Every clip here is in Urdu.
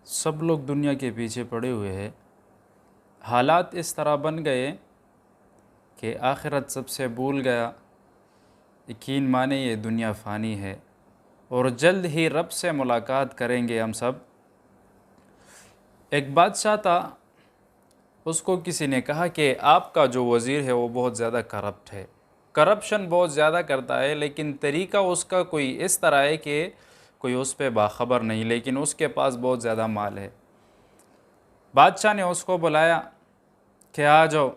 سب لوگ دنیا کے پیچھے پڑے ہوئے ہیں۔ حالات اس طرح بن گئے کہ آخرت سب سے بھول گیا۔ یقین مانے یہ دنیا فانی ہے اور جلد ہی رب سے ملاقات کریں گے ہم سب۔ ایک بادشاہ تھا، اس کو کسی نے کہا کہ آپ کا جو وزیر ہے وہ بہت زیادہ کرپٹ ہے، کرپشن بہت زیادہ کرتا ہے، لیکن طریقہ اس کا کوئی اس طرح ہے کہ کوئی اس پہ باخبر نہیں، لیکن اس کے پاس بہت زیادہ مال ہے۔ بادشاہ نے اس کو بلایا کہ آ جاؤ،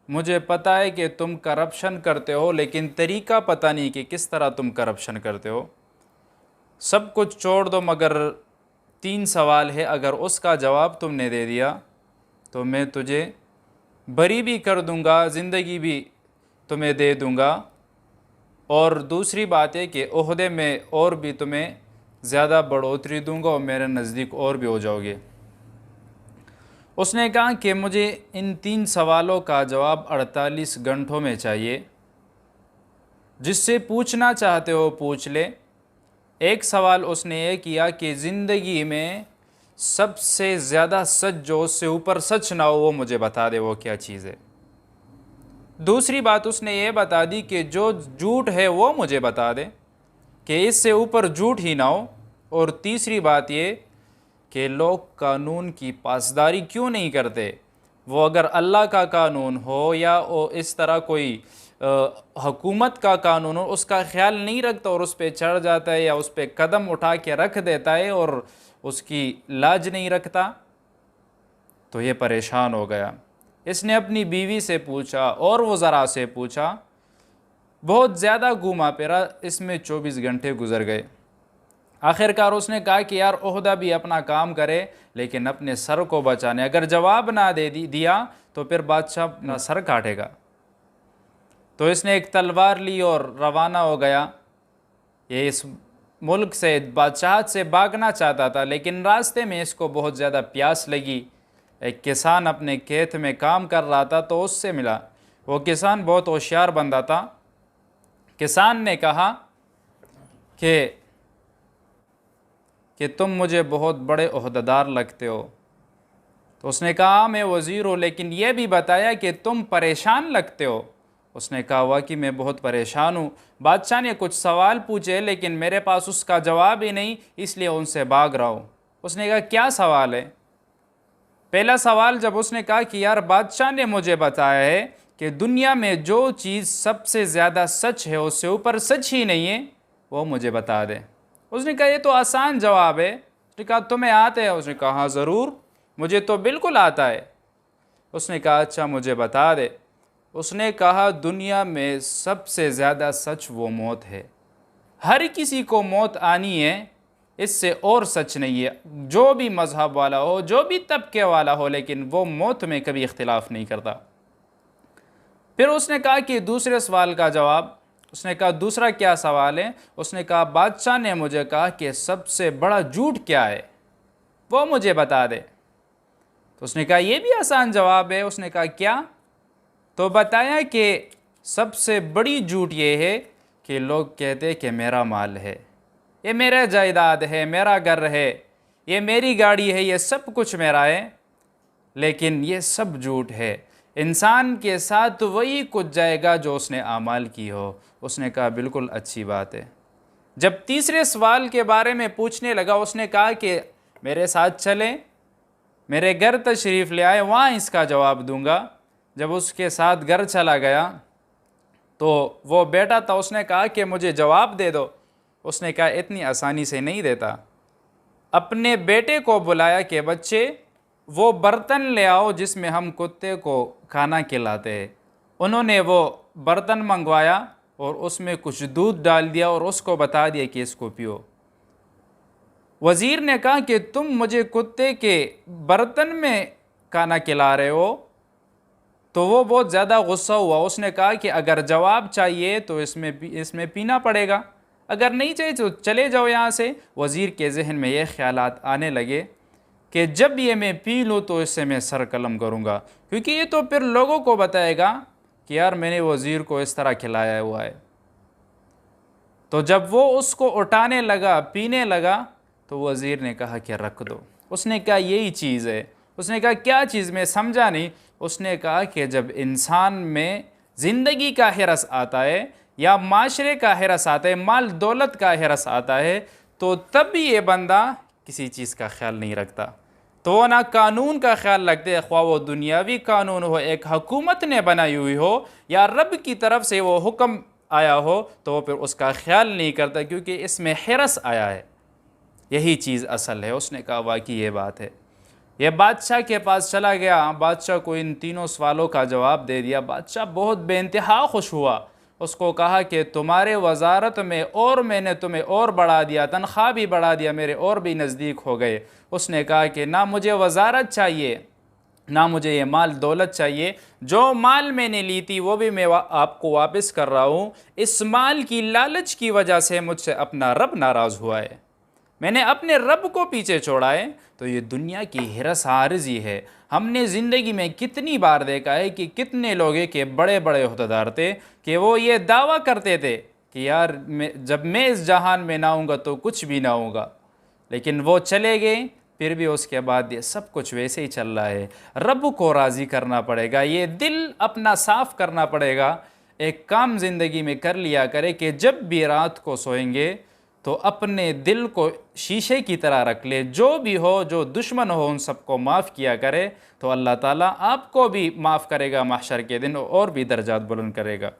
مجھے پتہ ہے کہ تم کرپشن کرتے ہو، لیکن طریقہ پتہ نہیں کہ کس طرح تم کرپشن کرتے ہو۔ سب کچھ چھوڑ دو، مگر 3 سوال ہے، اگر اس کا جواب تم نے دے دیا تو میں تجھے بری بھی کر دوں گا، زندگی بھی تمہیں دے دوں گا، اور دوسری بات ہے کہ عہدے میں اور بھی تمہیں زیادہ بڑھوتری دوں گا اور میرے نزدیک اور بھی ہو جاؤ گے۔ اس نے کہا کہ مجھے ان 3 سوالوں کا جواب 48 گھنٹوں میں چاہیے، جس سے پوچھنا چاہتے ہو پوچھ لے۔ ایک سوال اس نے یہ کیا کہ زندگی میں سب سے زیادہ سچ جو اس سے اوپر سچ نہ ہو وہ مجھے بتا دے، وہ کیا چیز ہے۔ دوسری بات اس نے یہ بتا دی کہ جو جھوٹ ہے وہ مجھے بتا دے کہ اس سے اوپر جھوٹ ہی نہ ہو، اور تیسری بات یہ کہ لوگ قانون کی پاسداری کیوں نہیں کرتے۔ وہ اگر اللہ کا قانون ہو یا اس طرح کوئی حکومت کا قانون ہو، اس کا خیال نہیں رکھتا اور اس پہ چڑھ جاتا ہے یا اس پہ قدم اٹھا کے رکھ دیتا ہے اور اس کی لاج نہیں رکھتا، تو یہ پریشان ہو گیا۔ اس نے اپنی بیوی سے پوچھا اور وزراء سے پوچھا، بہت زیادہ گھوما پھرا، اس میں 24 گھنٹے گزر گئے۔ آخرکار اس نے کہا کہ یار عہدہ بھی اپنا کام کرے لیکن اپنے سر کو بچانے، اگر جواب نہ دیا تو پھر بادشاہ اپنا سر کاٹے گا۔ تو اس نے ایک تلوار لی اور روانہ ہو گیا۔ یہ اس ملک سے، بادشاہت سے بھاگنا چاہتا تھا، لیکن راستے میں اس کو بہت زیادہ پیاس لگی۔ ایک کسان اپنے کھیت میں کام کر رہا تھا تو اس سے ملا۔ وہ کسان بہت ہوشیار بندہ تھا۔ کسان نے کہا کہ تم مجھے بہت بڑے عہدیدار لگتے ہو۔ تو اس نے کہا میں وزیر ہوں، لیکن یہ بھی بتایا کہ تم پریشان لگتے ہو۔ اس نے کہا واقعی میں بہت پریشان ہوں، بادشاہ نے کچھ سوال پوچھے لیکن میرے پاس اس کا جواب ہی نہیں، اس لیے ان سے بھاگ رہا ہوں۔ اس نے کہا کیا سوال ہے؟ پہلا سوال جب اس نے کہا کہ یار بادشاہ نے مجھے بتایا ہے کہ دنیا میں جو چیز سب سے زیادہ سچ ہے اس سے اوپر سچ ہی نہیں ہے، وہ مجھے بتا دے۔ اس نے کہا یہ تو آسان جواب ہے۔ اس نے کہا تمہیں آتا ہے؟ اس نے کہا ہاں ضرور، مجھے تو بالکل آتا ہے۔ اس نے کہا اچھا مجھے بتا دے۔ اس نے کہا دنیا میں سب سے زیادہ سچ وہ موت ہے، ہر کسی کو موت آنی ہے، اس سے اور سچ نہیں ہے، جو بھی مذہب والا ہو، جو بھی طبقے والا ہو، لیکن وہ موت میں کبھی اختلاف نہیں کرتا۔ پھر اس نے کہا کہ دوسرے سوال کا جواب۔ اس نے کہا دوسرا کیا سوال ہے؟ اس نے کہا بادشاہ نے مجھے کہا کہ سب سے بڑا جھوٹ کیا ہے، وہ مجھے بتا دے۔ تو اس نے کہا یہ بھی آسان جواب ہے۔ اس نے کہا کیا؟ تو بتایا کہ سب سے بڑی جھوٹ یہ ہے کہ لوگ کہتے کہ میرا مال ہے، یہ میرا جائیداد ہے، میرا گھر ہے، یہ میری گاڑی ہے، یہ سب کچھ میرا ہے، لیکن یہ سب جھوٹ ہے۔ انسان کے ساتھ وہی کچھ جائے گا جو اس نے اعمال کی ہو۔ اس نے کہا بالکل اچھی بات ہے۔ جب تیسرے سوال کے بارے میں پوچھنے لگا، اس نے کہا کہ میرے ساتھ چلیں، میرے گھر تشریف لے آئے، وہاں اس کا جواب دوں گا۔ جب اس کے ساتھ گھر چلا گیا تو وہ بیٹا تھا، اس نے کہا کہ مجھے جواب دے دو۔ اس نے کہا اتنی آسانی سے نہیں دیتا۔ اپنے بیٹے کو بلایا کہ بچے وہ برتن لے آؤ جس میں ہم کتے کو کھانا کھلاتے ہیں۔ انہوں نے وہ برتن منگوایا اور اس میں کچھ دودھ ڈال دیا اور اس کو بتا دیا کہ اس کو پیو۔ وزیر نے کہا کہ تم مجھے کتے کے برتن میں کھانا کھلا رہے ہو، تو وہ بہت زیادہ غصہ ہوا۔ اس نے کہا کہ اگر جواب چاہیے تو اس میں پینا پڑے گا، اگر نہیں چاہیے تو چلے جاؤ یہاں سے۔ وزیر کے ذہن میں یہ خیالات آنے لگے کہ جب یہ میں پی لوں تو اس سے میں سر قلم کروں گا، کیونکہ یہ تو پھر لوگوں کو بتائے گا کہ یار میں نے وزیر کو اس طرح کھلایا ہوا ہے۔ تو جب وہ اس کو اٹھانے لگا، پینے لگا، تو وزیر نے کہا کہ رکھ دو۔ اس نے کہا یہی چیز ہے۔ اس نے کہا کیا چیز؟ میں سمجھا نہیں۔ اس نے کہا کہ جب انسان میں زندگی کا حرص آتا ہے یا معاشرے کا حرص آتا ہے، مال دولت کا حرص آتا ہے، تو تب بھی یہ بندہ کسی چیز کا خیال نہیں رکھتا، تو وہ نہ قانون کا خیال رکھتے، خواہ وہ دنیاوی قانون ہو، ایک حکومت نے بنائی ہوئی ہو یا رب کی طرف سے وہ حکم آیا ہو، تو وہ پھر اس کا خیال نہیں کرتا، کیونکہ اس میں حرص آیا ہے۔ یہی چیز اصل ہے۔ اس نے کہا واقعی یہ بات ہے۔ یہ بادشاہ کے پاس چلا گیا، بادشاہ کو ان تینوں سوالوں کا جواب دے دیا۔ بادشاہ بہت بے انتہا خوش ہوا، اس کو کہا کہ تمہارے وزارت میں اور میں نے تمہیں اور بڑھا دیا، تنخواہ بھی بڑھا دیا، میرے اور بھی نزدیک ہو گئے۔ اس نے کہا کہ نہ مجھے وزارت چاہیے، نہ مجھے یہ مال دولت چاہیے، جو مال میں نے لی تھی وہ بھی میں آپ کو واپس کر رہا ہوں۔ اس مال کی لالچ کی وجہ سے مجھ سے اپنا رب ناراض ہوا ہے، میں نے اپنے رب کو پیچھے چھوڑا ہے۔ تو یہ دنیا کی حرص عارضی ہے۔ ہم نے زندگی میں کتنی بار دیکھا ہے کہ کتنے لوگ کے بڑے بڑے عہدیدار تھے کہ وہ یہ دعویٰ کرتے تھے کہ یار جب میں اس جہان میں نہ ہوں گا تو کچھ بھی نہ ہوگا، لیکن وہ چلے گئے، پھر بھی اس کے بعد یہ سب کچھ ویسے ہی چل رہا ہے۔ رب کو راضی کرنا پڑے گا، یہ دل اپنا صاف کرنا پڑے گا۔ ایک کام زندگی میں کر لیا کرے کہ جب بھی رات کو سوئیں گے تو اپنے دل کو شیشے کی طرح رکھ لے، جو بھی ہو، جو دشمن ہو، ان سب کو معاف کیا کرے، تو اللہ تعالیٰ آپ کو بھی معاف کرے گا محشر کے دن، اور بھی درجات بلند کرے گا۔